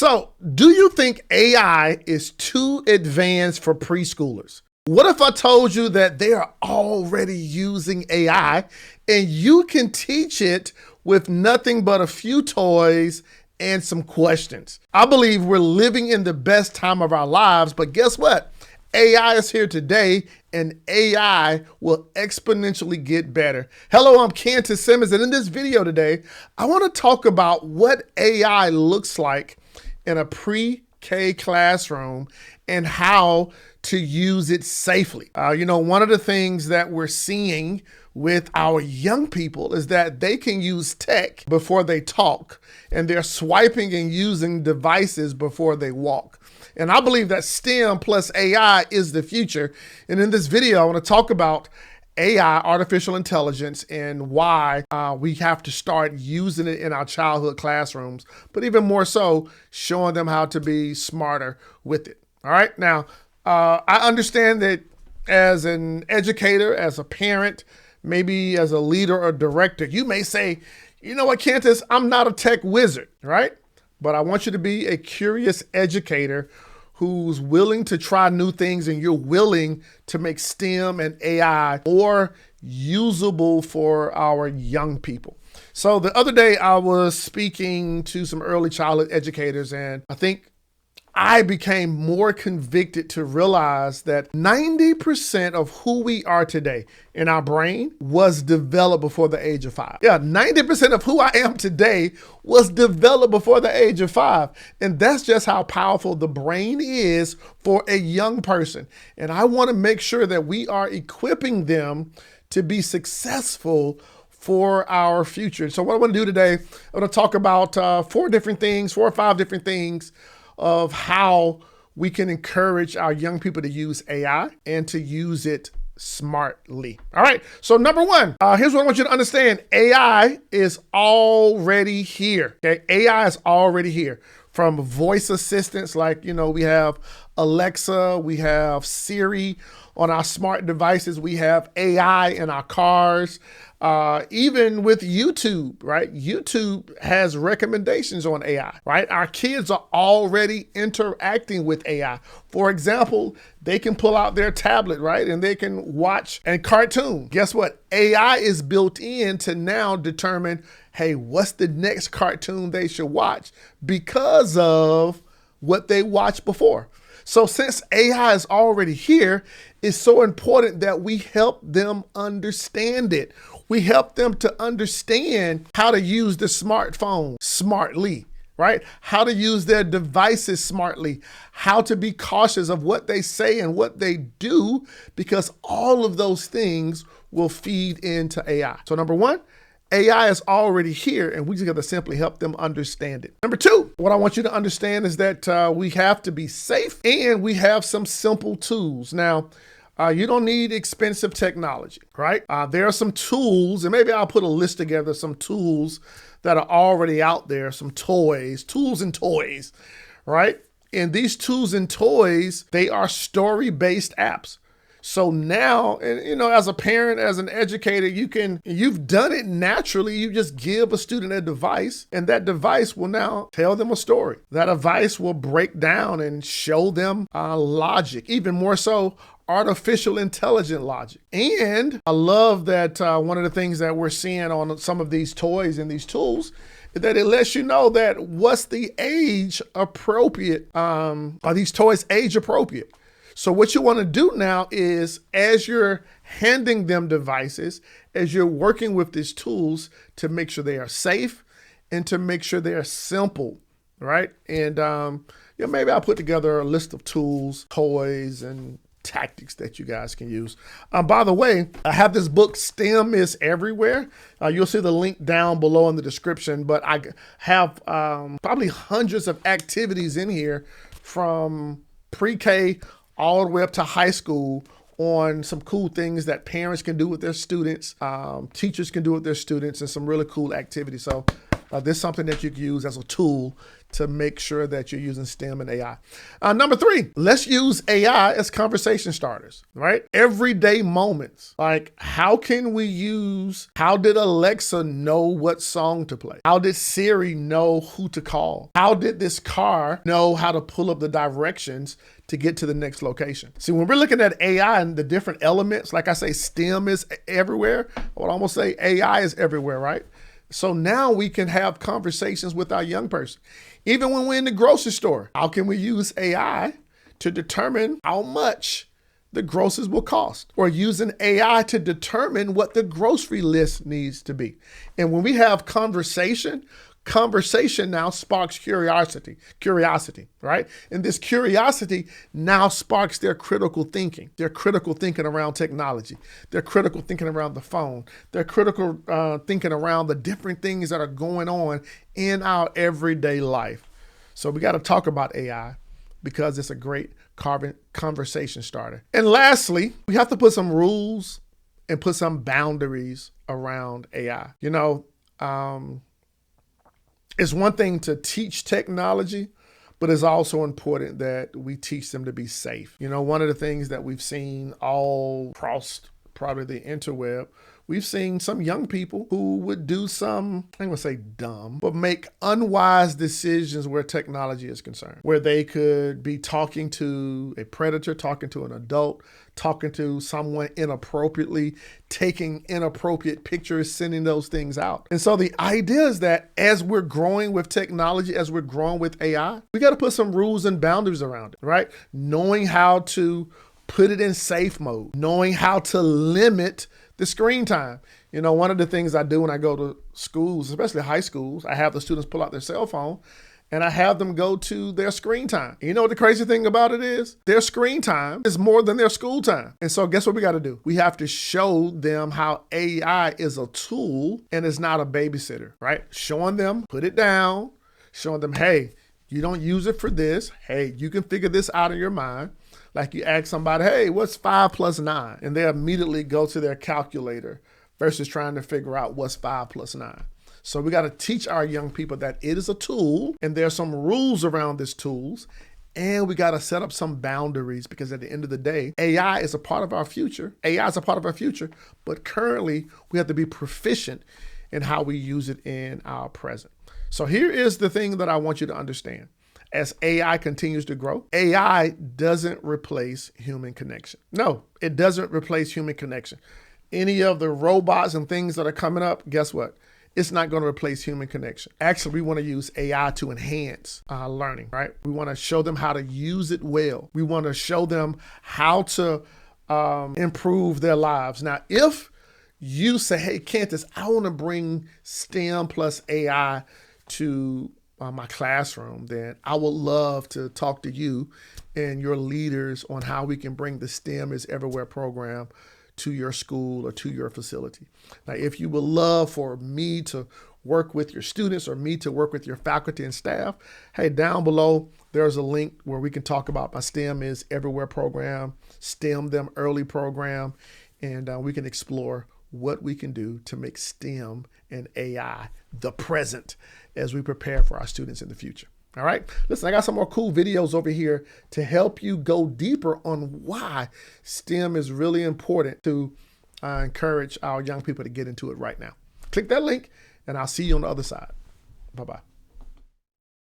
So, do you think AI is too advanced for preschoolers? What if I told you that they are already using AI and you can teach it with nothing but a few toys and some questions? I believe we're living in the best time of our lives, but guess what? AI is here today and AI will exponentially get better. Hello, I'm Cantus Simmons, and in this video today, I want to talk about what AI looks like in a pre-K classroom and how to use it safely. One of the things that we're seeing with our young people is that they can use tech before they talk, and they're swiping and using devices before they walk. And I believe that STEM plus AI is the future. And in this video, I want to talk about AI, artificial intelligence, and why we have to start using it in our childhood classrooms, but even more so, showing them how to be smarter with it. All right. Now, I understand that as an educator, as a parent, maybe as a leader or director, you may say, you know what, Cantus, I'm not a tech wizard, right? But I want you to be a curious educator who's willing to try new things, and you're willing to make STEM and AI more usable for our young people. So the other day I was speaking to some early childhood educators, and I think I became more convicted to realize that 90% of who we are today in our brain was developed before the age of 5. Yeah, 90% of who I am today was developed before the age of 5. And that's just how powerful the brain is for a young person. And I want to make sure that we are equipping them to be successful for our future. So what I want to do today, I'm going to talk about 4 or 5 different things of how we can encourage our young people to use AI and to use it smartly. All right. So number 1, here's what I want you to understand. AI is already here. Okay. AI is already here. From voice assistants like, we have Alexa, we have Siri on our smart devices, we have AI in our cars, even with YouTube, right? YouTube has recommendations on AI, right? Our kids are already interacting with AI. For example, they can pull out their tablet, right? And they can watch a cartoon. Guess what? AI is built in to now determine, hey, what's the next cartoon they should watch because of what they watched before. So since AI is already here, it's so important that we help them understand it. We help them to understand how to use the smartphone smartly, right? How to use their devices smartly, how to be cautious of what they say and what they do, because all of those things will feed into AI. So number 1, AI is already here, and we just got to simply help them understand it. Number 2, what I want you to understand is that we have to be safe, and we have some simple tools. Now, you don't need expensive technology, right? There are some tools, and maybe I'll put a list together, some tools that are already out there, some tools and toys, right? And these tools and toys, they are story-based apps. So now, and as a parent, as an educator, you've done it naturally. You just give a student a device, and that device will now tell them a story. That device will break down and show them logic, even more so, artificial intelligent logic. And I love that one of the things that we're seeing on some of these toys and these tools is that it lets you know that what's the age appropriate, are these toys age appropriate? So what you want to do now is, as you're handing them devices, as you're working with these tools, to make sure they are safe and to make sure they are simple, right? And maybe I'll put together a list of tools, toys, and tactics that you guys can use. By the way, I have this book, STEM is Everywhere. You'll see the link down below in the description, but I have probably hundreds of activities in here from pre-K all the way up to high school on some cool things that parents can do with their students, teachers can do with their students, and some really cool activities. So this is something that you can use as a tool to make sure that you're using STEM and AI. Number 3, let's use AI as conversation starters, right? Everyday moments. Like, how did Alexa know what song to play? How did Siri know who to call? How did this car know how to pull up the directions to get to the next location? See, when we're looking at AI and the different elements, like I say, STEM is everywhere. I would almost say AI is everywhere, right? So now we can have conversations with our young person. Even when we're in the grocery store, how can we use AI to determine how much the groceries will cost? Or using AI to determine what the grocery list needs to be. And when we have conversation now sparks curiosity, right? And this curiosity now sparks their critical thinking. Their critical thinking around technology. Their critical thinking around the phone. Their critical thinking around the different things that are going on in our everyday life. So we got to talk about AI because it's a great conversation starter. And lastly, we have to put some rules and put some boundaries around AI. It's one thing to teach technology, but it's also important that we teach them to be safe. One of the things that we've seen all across probably the interweb, we've seen some young people who would do some, I'm going to say dumb, but make unwise decisions where technology is concerned, where they could be talking to a predator, talking to an adult, talking to someone inappropriately, taking inappropriate pictures, sending those things out. And so the idea is that as we're growing with technology, as we're growing with AI, we got to put some rules and boundaries around it, right? Knowing how to put it in safe mode, knowing how to limit the screen time. One of the things I do when I go to schools, especially high schools, I have the students pull out their cell phone and I have them go to their screen time. You know what the crazy thing about it is? Their screen time is more than their school time. And so guess what we got to do? We have to show them how AI is a tool and is not a babysitter, right? Showing them, put it down, showing them, hey, you don't use it for this. Hey, you can figure this out in your mind. Like you ask somebody, hey, what's 5 plus 9? And they immediately go to their calculator versus trying to figure out what's 5 plus 9. So we got to teach our young people that it is a tool and there's some rules around this tools. And we got to set up some boundaries because at the end of the day, AI is a part of our future. AI is a part of our future, but currently we have to be proficient in how we use it in our present. So here is the thing that I want you to understand. As AI continues to grow, AI doesn't replace human connection. No, it doesn't replace human connection. Any of the robots and things that are coming up, guess what? It's not going to replace human connection. Actually, we want to use AI to enhance learning, right? We want to show them how to use it well. We want to show them how to improve their lives. Now, if you say, hey, Candace, I want to bring STEM plus AI to my classroom, then I would love to talk to you and your leaders on how we can bring the STEM is Everywhere program to your school or to your facility. Now, if you would love for me to work with your students or me to work with your faculty and staff, hey, down below, there's a link where we can talk about my STEM is Everywhere program, STEM Them Early program, and we can explore what we can do to make STEM and AI the present as we prepare for our students in the future. All right. Listen, I got some more cool videos over here to help you go deeper on why STEM is really important to encourage our young people to get into it right now. Click that link and I'll see you on the other side. Bye-bye.